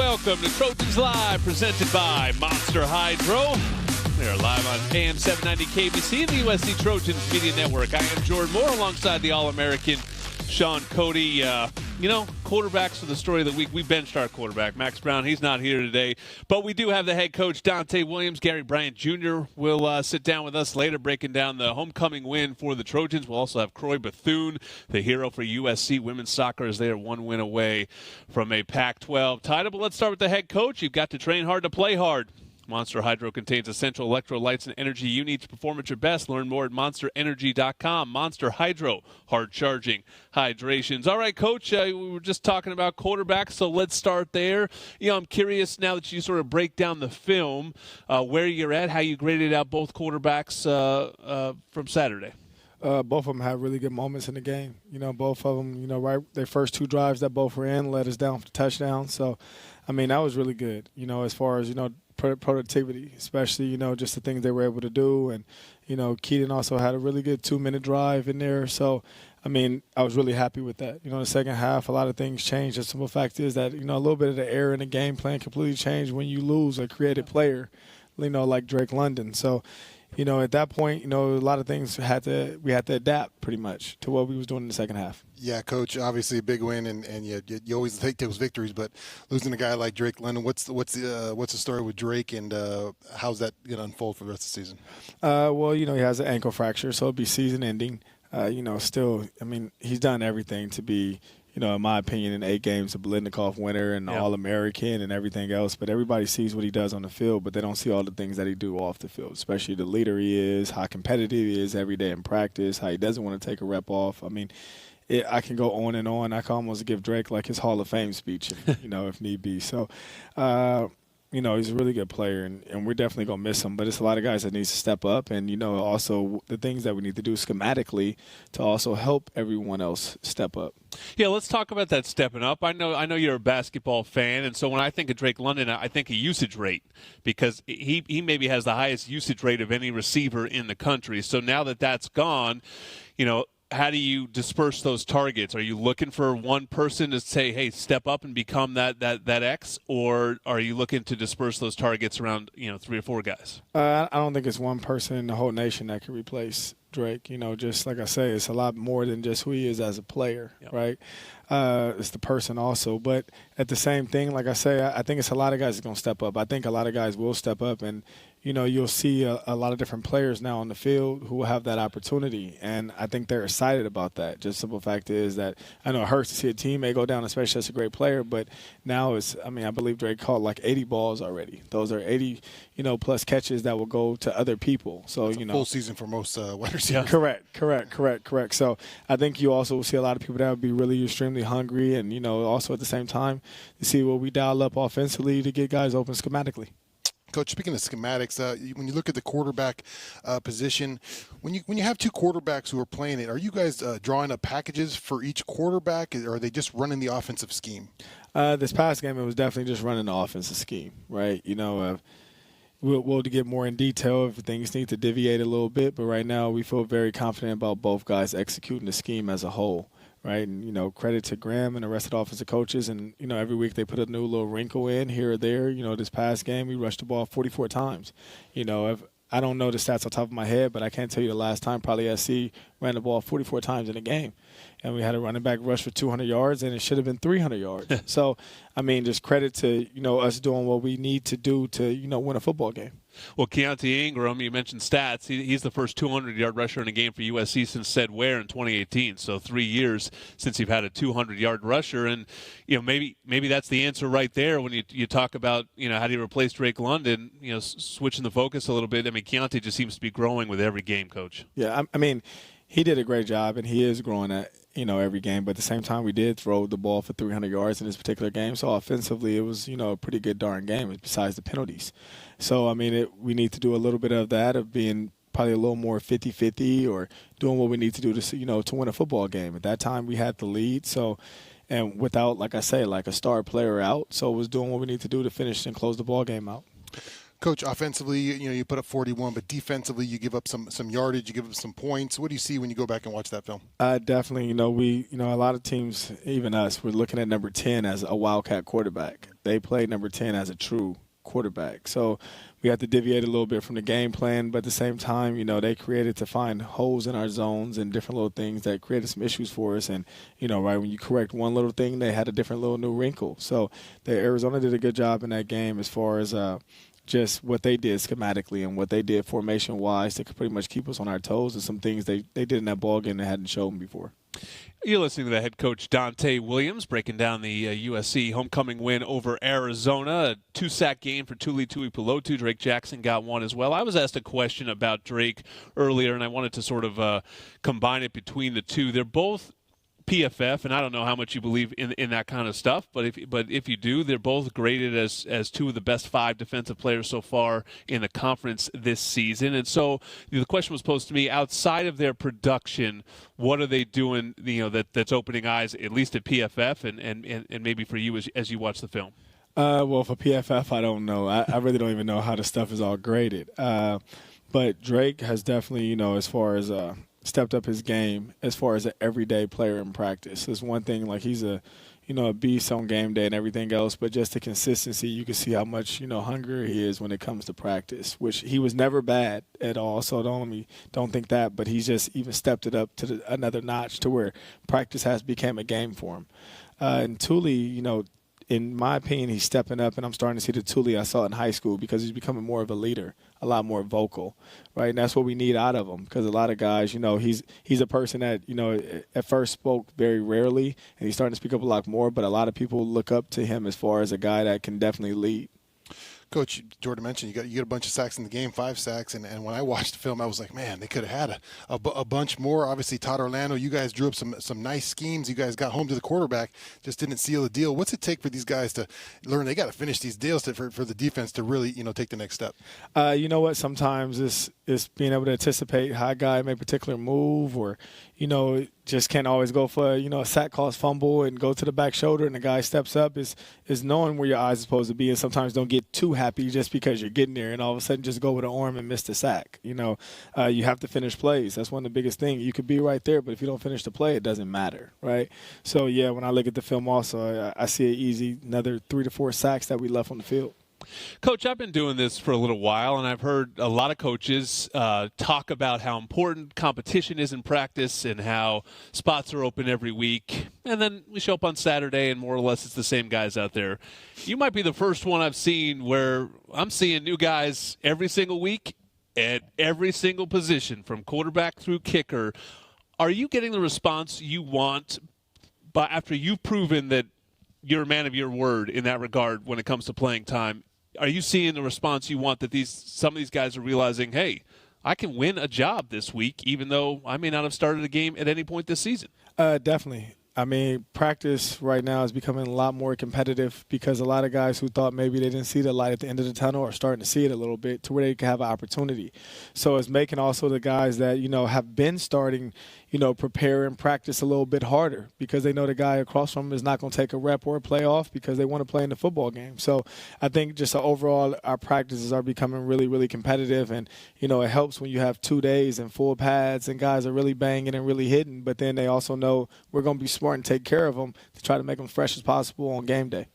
welcome to Trojans Live, presented by Monster Hydro. We are live on AM 790 KBC and the USC Trojans Media Network. I am Jordan Moore alongside the All-American Sean Cody. Quarterbacks are the story of the week. We benched our quarterback, Max Brown. He's not here today. But we do have the head coach, Donte Williams. Gary Bryant Jr. will sit down with us later, breaking down the homecoming win for the Trojans. We'll also have Croy Bethune, the hero for USC women's soccer, as they are one win away from a Pac-12 title. But let's start with the head coach. You've got to train hard to play hard. Monster Hydro contains essential electrolytes and energy you need to perform at your best. Learn more at monsterenergy.com. Monster Hydro, hard charging hydrations. All right, Coach, we were just talking about quarterbacks, so let's start there. I'm curious now that you sort of break down the film, where you're at, how you graded out both quarterbacks from Saturday. Both of them had really good moments in the game. Both of them, right, their first two drives that both were in led us down for the touchdown. So, that was really good, as far as, productivity, especially, just the things they were able to do. And, Keaton also had a really good 2-minute drive in there. So, I was really happy with that. The second half, a lot of things changed. The simple fact is that, a little bit of the error in the game plan completely changed when you lose a creative player, like Drake London. So, at that point, a lot of things we had to adapt pretty much to what we was doing in the second half. Yeah, Coach, obviously a big win, and you always take those victories, but losing a guy like Drake London, what's the story with Drake, and how's that going to unfold for the rest of the season? Well, he has an ankle fracture, so it'll be season ending. Still, he's done everything to be, in my opinion, in 8 games, a Blitnikoff winner and All-American and everything else. But everybody sees what he does on the field, but they don't see all the things that he do off the field, especially the leader he is, how competitive he is every day in practice, how he doesn't want to take a rep off. I can go on and on. I can almost give Drake like his Hall of Fame speech, if need be. So, he's a really good player, and we're definitely going to miss him. But it's a lot of guys that needs to step up, and, also the things that we need to do schematically to also help everyone else step up. Yeah, let's talk about that stepping up. I know you're a basketball fan, and so when I think of Drake London, I think a usage rate, because he maybe has the highest usage rate of any receiver in the country. So now that that's gone, how do you disperse those targets? Are you looking for one person to say, hey, step up and become that X, or are you looking to disperse those targets around 3 or 4 guys? I don't think it's one person in the whole nation that can replace Drake. Just like I say, it's a lot more than just who he is as a player, right? It's the person also. But at the same thing, like I say, I think it's a lot of guys that's going to step up. I think a lot of guys will step up, and you'll see a lot of different players now on the field who will have that opportunity, and I think they're excited about that. Just the simple fact is that I know it hurts to see a teammate go down, especially as a great player, but now I believe Drake caught like 80 balls already. Those are 80, plus catches that will go to other people. So, full season for most wide receivers. Correct. So I think you also will see a lot of people that will be really extremely hungry, and, also at the same time, to see what we dial up offensively to get guys open schematically. Coach, speaking of schematics, when you look at the quarterback position, when you have 2 quarterbacks who are playing it, are you guys drawing up packages for each quarterback, or are they just running the offensive scheme? This past game, it was definitely just running the offensive scheme, right? We'll get more in detail if things need to deviate a little bit, but right now we feel very confident about both guys executing the scheme as a whole. Right, and credit to Graham and the rest of the offensive coaches, and every week they put a new little wrinkle in here or there. This past game we rushed the ball 44 times. If I don't know the stats on top of my head, but I can't tell you the last time probably SC ran the ball 44 times in a game, and we had a running back rush for 200 yards, and it should have been 300 yards. So, just credit to us doing what we need to do to win a football game. Well, Keontae Ingram, you mentioned stats. He's the first 200-yard rusher in a game for USC since Ced Ware in 2018. So 3 years since you've had a 200-yard rusher, and maybe that's the answer right there when you talk about how do you replace Drake London? Switching the focus a little bit. Keontae just seems to be growing with every game, Coach. Yeah, he did a great job, and he is growing at every game. But at the same time, we did throw the ball for 300 yards in this particular game. So offensively, it was a pretty good darn game besides the penalties. So we need to do a little bit of that, of being probably a little more 50-50, or doing what we need to do to win a football game. At that time, we had the lead. So, and without, like I say, like a star player out, so it was doing what we need to do to finish and close the ball game out. Coach, offensively, you put up 41, but defensively, you give up some yardage, you give up some points. What do you see when you go back and watch that film? Definitely, a lot of teams, even us, we're looking at number 10 as a wildcat quarterback. they played number 10 as a true quarterback. So we have to deviate a little bit from the game plan, but at the same time, they created to find holes in our zones and different little things that created some issues for us. And, right when you correct one little thing, they had a different little new wrinkle. So Arizona did a good job in that game as far as just what they did schematically and what they did formation-wise to pretty much keep us on our toes, and some things they did in that ball game they hadn't shown before. You're listening to the head coach, Donte Williams, breaking down the USC homecoming win over Arizona. A 2-sack game for Tuli Tuipulotu. Drake Jackson got one as well. I was asked a question about Drake earlier, and I wanted to sort of combine it between the two. They're both PFF, and I don't know how much you believe in that kind of stuff, but if you do, they're both graded as two of the best 5 defensive players so far in the conference this season. And so the question was posed to me, outside of their production, what are they doing that's opening eyes, at least at PFF and maybe for you as you watch the film? Well, for PFF, I don't know. I really don't even know how the stuff is all graded. But Drake has definitely, as far as stepped up his game as far as an everyday player in practice. It's one thing, like he's a beast on game day and everything else, but just the consistency, you can see how much, hungry he is when it comes to practice, which he was never bad at all. So don't think that, but he's just even stepped it up to another notch to where practice has become a game for him. And Tuli, in my opinion, he's stepping up, and I'm starting to see the Tuli I saw in high school because he's becoming more of a leader, a lot more vocal, right? And that's what we need out of him, because a lot of guys, he's a person that, at first spoke very rarely, and he's starting to speak up a lot more, but a lot of people look up to him as far as a guy that can definitely lead. Coach, Jordan mentioned you got a bunch of sacks in the game, 5 sacks, and when I watched the film, I was like, man, they could have had a bunch more. Obviously, Todd Orlando, you guys drew up some nice schemes. You guys got home to the quarterback, just didn't seal the deal. What's it take for these guys to learn? They got to finish these deals for the defense to really take the next step. You know what? Sometimes it's being able to anticipate how a guy may particular move, or just can't always go for a sack cause fumble and go to the back shoulder and the guy steps up. Is knowing where your eyes are supposed to be, and sometimes don't get too happy just because you're getting there and all of a sudden just go with an arm and miss the sack. You have to finish plays. That's one of the biggest things. You could be right there, but if you don't finish the play, it doesn't matter, right? So yeah, when I look at the film also, I see it easy, another 3 to 4 sacks that we left on the field. Coach, I've been doing this for a little while, and I've heard a lot of coaches talk about how important competition is in practice and how spots are open every week. And then we show up on Saturday, and more or less it's the same guys out there. You might be the first one I've seen where I'm seeing new guys every single week at every single position, from quarterback through kicker. Are you getting the response you want after you've proven that you're a man of your word in that regard when it comes to playing time? Are you seeing the response you want, that some of these guys are realizing, hey, I can win a job this week even though I may not have started a game at any point this season? Definitely. I mean, practice right now is becoming a lot more competitive because a lot of guys who thought maybe they didn't see the light at the end of the tunnel are starting to see it a little bit to where they can have an opportunity. So it's making also the guys that, have been starting, prepare and practice a little bit harder because they know the guy across from them is not going to take a rep or a play off because they want to play in the football game. So I think just overall our practices are becoming really, really competitive. And, it helps when you have 2 days and full pads and guys are really banging and really hitting. But then they also know we're going to be smart and take care of them to try to make them fresh as possible on game day.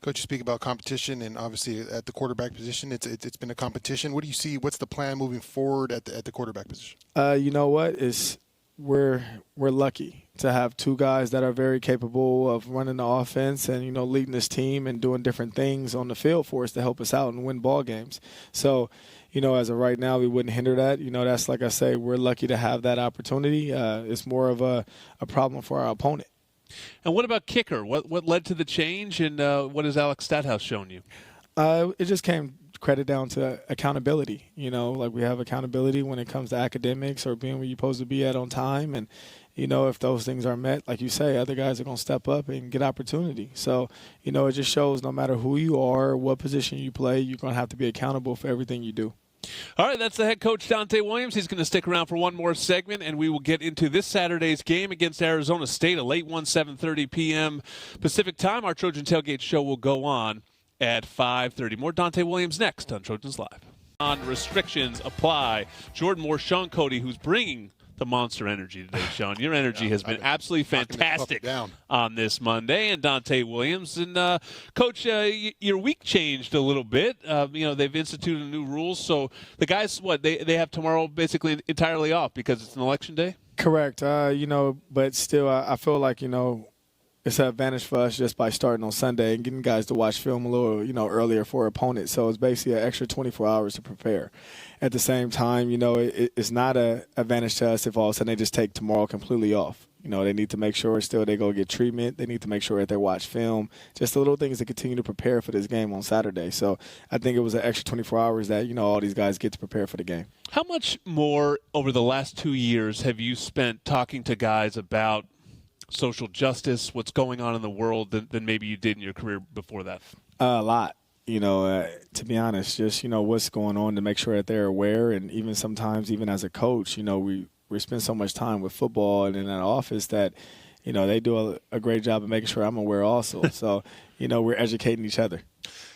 Coach, you speak about competition, and obviously at the quarterback position, it's been a competition. What do you see? What's the plan moving forward at the quarterback position? You know what? We're lucky to have 2 guys that are very capable of running the offense and leading this team and doing different things on the field for us to help us out and win ball games. So, as of right now, we wouldn't hinder that. That's like I say, we're lucky to have that opportunity. It's more of a problem for our opponent. And what about kicker? What led to the change, and what has Alex Stathouse shown you? It just came credit down to accountability. Like we have accountability when it comes to academics or being where you're supposed to be at on time. And, if those things are met, like you say, other guys are going to step up and get opportunity. So, it just shows no matter who you are, what position you play, you're going to have to be accountable for everything you do. All right, that's the head coach, Donte Williams. He's going to stick around for one more segment, and we will get into this Saturday's game against Arizona State, a late one, 7:30 p.m. Pacific time. Our Trojan Tailgate show will go on at 5:30. More Donte Williams next on Trojans Live. On restrictions apply. Jordan Moore, Sean Cody, who's bringing the monster energy today, Sean. Your energy has been absolutely fantastic on this Monday. And Donte Williams. And, Coach, your week changed a little bit. They've instituted new rules. So the guys, they have tomorrow basically entirely off because it's an election day? Correct. But still, I feel like, it's an advantage for us just by starting on Sunday and getting guys to watch film a little, earlier for opponents. So it's basically an extra 24 hours to prepare. At the same time, it's not an advantage to us if all of a sudden they just take tomorrow completely off. They need to make sure still they go get treatment. They need to make sure that they watch film. Just the little things to continue to prepare for this game on Saturday. So I think it was an extra 24 hours that, all these guys get to prepare for the game. How much more over the last 2 years have you spent talking to guys about social justice, what's going on in the world than maybe you did in your career before that? A lot. To be honest, just, what's going on to make sure that they're aware. And even sometimes, even as a coach, we spend so much time with football and in that office that, they do a great job of making sure I'm aware also. So, we're educating each other.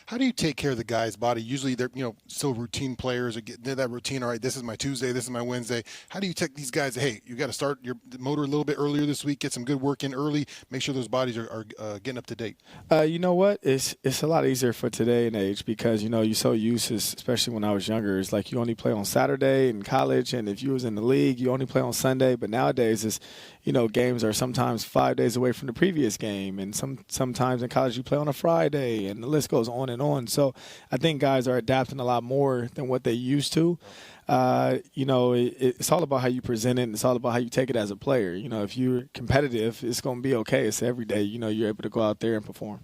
How do you take care of the guy's body? Usually they're, still routine players or get that routine. All right, this is my Tuesday, this is my Wednesday. How do you take these guys, hey, you got to start your motor a little bit earlier this week, get some good work in early, make sure those bodies are getting up to date? You know what? It's a lot easier for today and age because, you're so used to, especially when I was younger, it's like you only play on Saturday in college, and if you was in the league, you only play on Sunday. But nowadays, it's, games are sometimes 5 days away from the previous game, and sometimes in college you play on a Friday, and the list goes on and on. So I think guys are adapting a lot more than what they used to. It's all about how you present it, and it's all about how you take it as a player. If you're competitive, it's going to be okay. It's every day, you're able to go out there and perform.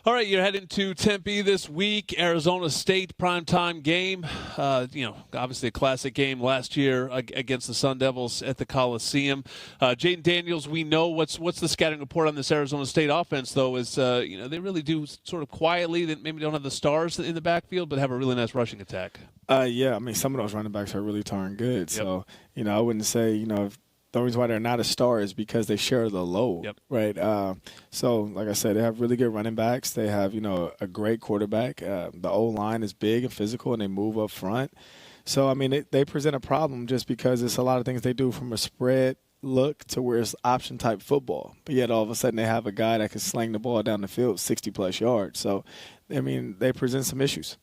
All right, you're heading to Tempe this week, Arizona State primetime game. Obviously a classic game last year against the Sun Devils at the Coliseum. Jaden Daniels, we know what's the scouting report on this Arizona State offense, though, is they really do sort of quietly. They maybe don't have the stars in the backfield, but have a really nice rushing attack. Some of those running backs are really darn good. Yep. So, I wouldn't say, if the reason why they're not a star is because they share the load, yep. Right? So, like I said, they have really good running backs. They have, a great quarterback. The O-line is big and physical, and they move up front. So, they present a problem just because it's a lot of things they do from a spread look to where it's option-type football. But yet all of a sudden they have a guy that can sling the ball down the field 60-plus yards. So, they present some issues.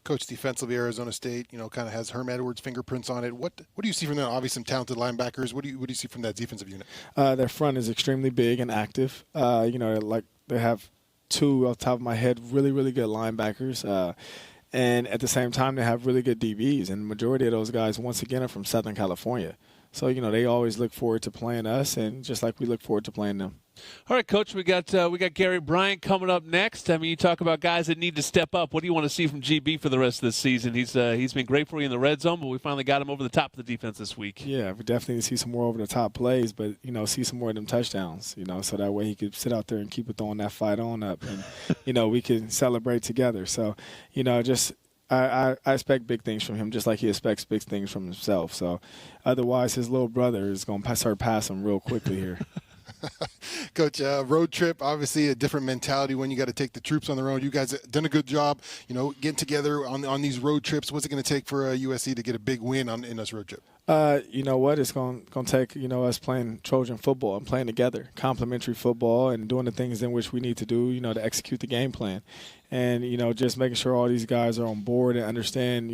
Coach, defensively, Arizona State, kind of has Herm Edwards' fingerprints on it. What do you see from them? Obviously, some talented linebackers. What do you see from that defensive unit? Their front is extremely big and active. Like they have two, off the top of my head, really, really good linebackers. And at the same time, they have really good DBs. And the majority of those guys, once again, are from Southern California. So, they always look forward to playing us, and just like we look forward to playing them. All right, Coach, we got Gary Bryant coming up next. You talk about guys that need to step up. What do you want to see from GB for the rest of this season? He's been great for you in the red zone, but we finally got him over the top of the defense this week. Yeah, we definitely see some more over the top plays, but see some more of them touchdowns. So that way he could sit out there and keep throwing that fight on up, and we can celebrate together. So I expect big things from him, just like he expects big things from himself. So otherwise, his little brother is going to surpass him real quickly here. Coach, road trip, obviously a different mentality when you got to take the troops on the road. You guys have done a good job, getting together on these road trips. What's it going to take for USC to get a big win in this road trip? You know what? It's going to take, us playing Trojan football and playing together, complementary football, and doing the things in which we need to do, to execute the game plan. And, just making sure all these guys are on board and understand,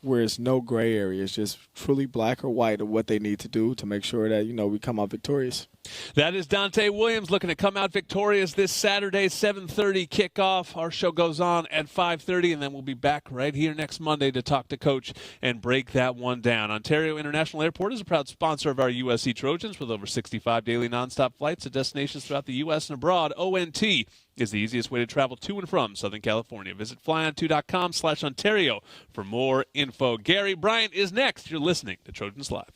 where it's no gray area. It's just truly black or white of what they need to do to make sure that, we come out victorious. That is Donte Williams looking to come out victorious this Saturday, 7:30 kickoff. Our show goes on at 5:30, and then we'll be back right here next Monday to talk to Coach and break that one down. Ontario International Airport is a proud sponsor of our USC Trojans with over 65 daily nonstop flights to destinations throughout the U.S. and abroad. ONT is the easiest way to travel to and from Southern California. Visit flyon2.com/Ontario for more info. Gary Bryant is next. You're listening to Trojans Live.